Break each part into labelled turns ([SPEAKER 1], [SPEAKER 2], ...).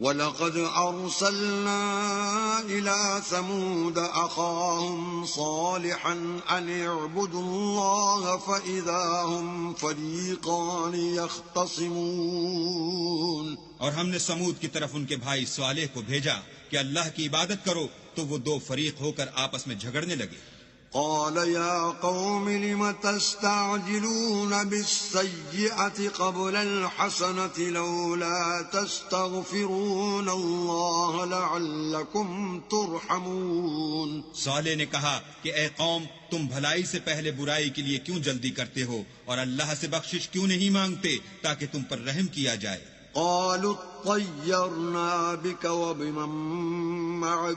[SPEAKER 1] وَلَقَدْ أَرْسَلْنَا إِلَى ثَمُودَ أَخَاهُمْ صَالِحًا أَنِ اعْبُدُوا اللَّهَ فَإِذَا هُمْ فَرِيقَانِ يَخْتَصِمُونَ
[SPEAKER 2] اور ہم نے سمود کی طرف ان کے بھائی صالح کو بھیجا کہ اللہ کی عبادت کرو، تو وہ دو فریق ہو کر آپس میں جھگڑنے لگے۔
[SPEAKER 1] قال يا قوم لم تستعجلون بالسيئة قبل الحسنة لولا تستغفرون الله لعلكم ترحمون۔
[SPEAKER 2] صالح نے کہا کہ اے قوم، تم بھلائی سے پہلے برائی کے لیے کیوں جلدی کرتے ہو اور اللہ سے بخشش کیوں نہیں مانگتے تاکہ تم پر رحم کیا جائے۔
[SPEAKER 1] قالوا اطيرنا بك وبمن معك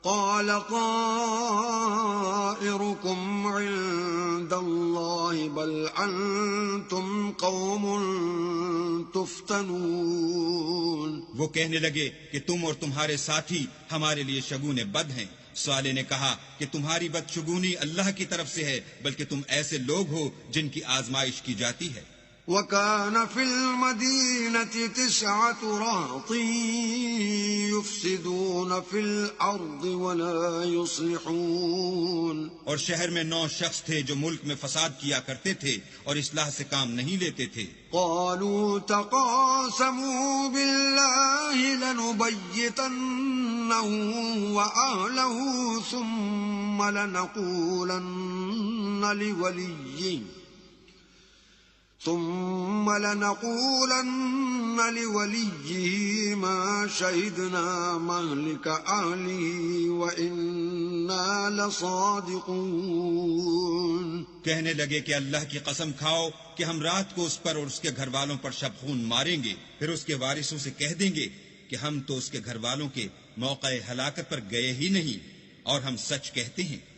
[SPEAKER 1] قال طائركم عند الله بل أنتم قوم تفتنون۔
[SPEAKER 2] وہ کہنے لگے کہ تم اور تمہارے ساتھی ہمارے لیے شگون بد ہیں۔ صالح نے کہا کہ تمہاری بدشگونی اللہ کی طرف سے ہے، بلکہ تم ایسے لوگ ہو جن کی آزمائش کی جاتی ہے۔
[SPEAKER 1] وَكَانَ فِي الْمَدِينَةِ 9 رَهْطٍ يُفْسِدُونَ فِي الْأَرْضِ وَلَا يُصْلِحُونَ۔
[SPEAKER 2] اور شہر میں 9 شخص تھے جو ملک میں فساد کیا کرتے تھے اور اصلاح سے کام نہیں لیتے تھے۔
[SPEAKER 1] قَالُوا تَقَاسَمُوا بِاللَّهِ لَنُبَيِّتَنَّهُ وَأَهْلَهُ ثُمَّ لَنَقُولَنَّ لِوَلِيِّهِ مَا شَهِدْنَا مَهْلِكَ أَهْلِهِ وَإِنَّا لَصَادِقُونَ۔
[SPEAKER 2] کہنے لگے کہ اللہ کی قسم کھاؤ کہ ہم رات کو اس پر اور اس کے گھر والوں پر شبخون ماریں گے، پھر اس کے وارثوں سے کہہ دیں گے کہ ہم تو اس کے گھر والوں کے موقع ہلاکت پر گئے ہی نہیں، اور ہم سچ کہتے ہیں۔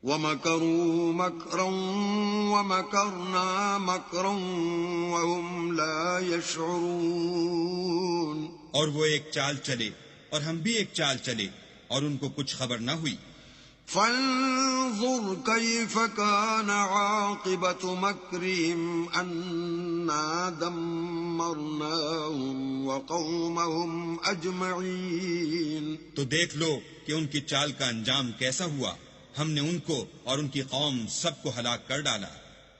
[SPEAKER 1] وَمَكَرُوا مَكْرًا وَمَكَرْنَا مَكْرًا وَهُمْ لَا يَشْعُرُونَ۔
[SPEAKER 2] اور وہ ایک چال چلے اور ہم بھی ایک چال چلے اور ان کو کچھ خبر نہ ہوئی۔
[SPEAKER 1] فَانظُرْ كَيْفَ كَانَ عَاقِبَةُ مَكْرِهِمْ أَنَّا دَمَّرْنَاهُمْ وَقَوْمَهُمْ أَجْمَعِينَ۔
[SPEAKER 2] تو دیکھ لو کہ ان کی چال کا انجام کیسا ہوا، ہم نے ان کو اور ان کی قوم سب کو ہلاک کر ڈالا۔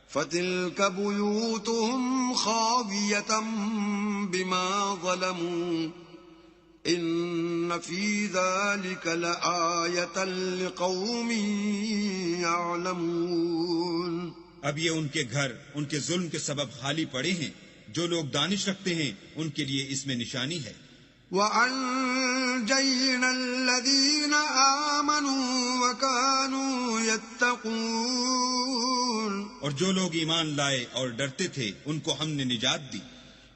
[SPEAKER 1] فَتِلْكَ بُيُوتُهُمْ خَاوِيَةً بِمَا ظَلَمُوا إِنَّ فِي ذَلِكَ لَآيَةً لِقَوْمٍ يَعْلَمُونَ۔
[SPEAKER 2] اب یہ ان کے گھر ان کے ظلم کے سبب خالی پڑے ہیں، جو لوگ دانش رکھتے ہیں ان کے لیے اس میں نشانی ہے۔
[SPEAKER 1] وَأَنجَيْنَا الَّذِينَ آمَنُوا وَكَانُوا يَتَّقُونَ۔
[SPEAKER 2] اور جو لوگ ایمان لائے اور ڈرتے تھے ان کو ہم نے نجات دی۔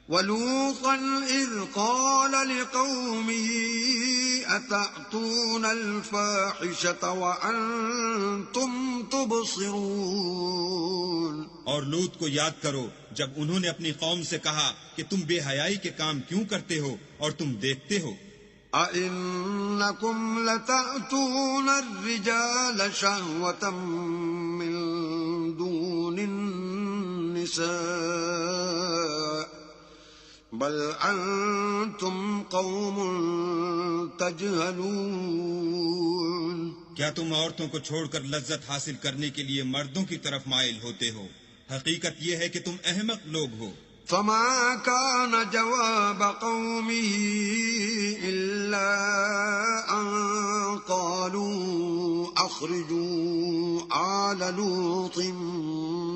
[SPEAKER 1] وَلُوطًا إِذْ قَالَ لِقَوْمِهِ أَتَأْتُونَ الْفَاحِشَةَ وَأَنْتُمْ تُبْصِرُونَ۔
[SPEAKER 2] اور لوط کو یاد کرو جب انہوں نے اپنی قوم سے کہا کہ تم بے حیائی کے کام کیوں کرتے ہو اور تم دیکھتے ہو۔
[SPEAKER 1] أَإِنَّكُمْ لَتَأْتُونَ الرِّجَالَ شَهْوَةً مِّن دُونِ النِّسَاءِ بَلْ أَنْتُمْ قَوْمٌ تَجْهَلُونَ۔
[SPEAKER 2] کیا تم عورتوں کو چھوڑ کر لذت حاصل کرنے کے لیے مردوں کی طرف مائل ہوتے ہو؟ حقیقت یہ ہے کہ تم احمق لوگ ہو۔
[SPEAKER 1] فَمَا كَانَ جَوَابَ قَوْمِهِ إِلَّا أَن قَالُوا أَخْرِجُوا آلَ لُوطٍ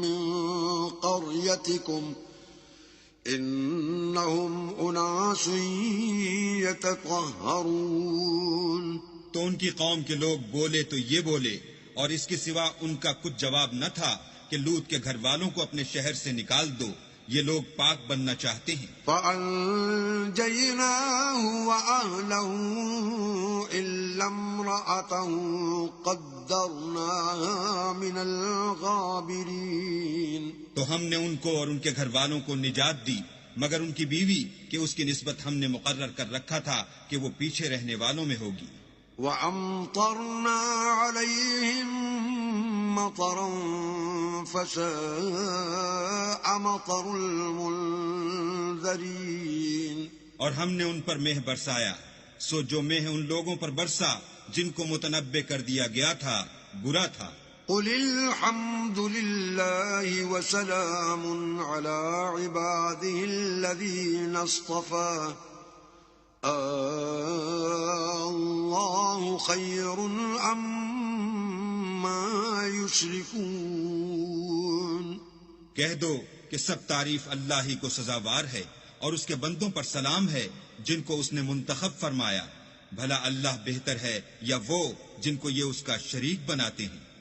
[SPEAKER 1] مِّن قَرْيَتِكُمْ إِنَّهُمْ أُنَاسٌ يَتَطَهَّرُونَ۔
[SPEAKER 2] تو ان کی قوم کے لوگ بولے تو یہ بولے، اور اس کے سوا ان کا کچھ جواب نہ تھا کہ لوط کے گھر والوں کو اپنے شہر سے نکال دو، یہ لوگ پاک بننا چاہتے ہیں۔
[SPEAKER 1] فَأَنجَيْنَاهُ وَأَهْلَهُ إِلَّا امْرَأَتَهُ قَدَّرْنَاهَا مِنَ الْغَابِرِينَ۔
[SPEAKER 2] تو ہم نے ان کو اور ان کے گھر والوں کو نجات دی مگر ان کی بیوی کہ اس کی نسبت ہم نے مقرر کر رکھا تھا کہ وہ پیچھے رہنے والوں میں ہوگی۔
[SPEAKER 1] وَأَمْطَرْنَا عَلَيْهِمْ مَطَرًا فَسَاءَ مَطَرُ الْمُنذَرِينَ۔
[SPEAKER 2] اور ہم نے ان پر مہ برسایا، سو جو مہ ان لوگوں پر برسا جن کو متنبع کر دیا گیا تھا برا تھا۔
[SPEAKER 1] قل الحمد لله وسلام على عباده الذين اصطفى الله خير عما يشركون۔
[SPEAKER 2] کہہ دو کہ سب تعریف اللہ ہی کو سزاوار ہے، اور اس کے بندوں پر سلام ہے جن کو اس نے منتخب فرمایا۔ بھلا اللہ بہتر ہے یا وہ جن کو یہ اس کا شریک بناتے ہیں؟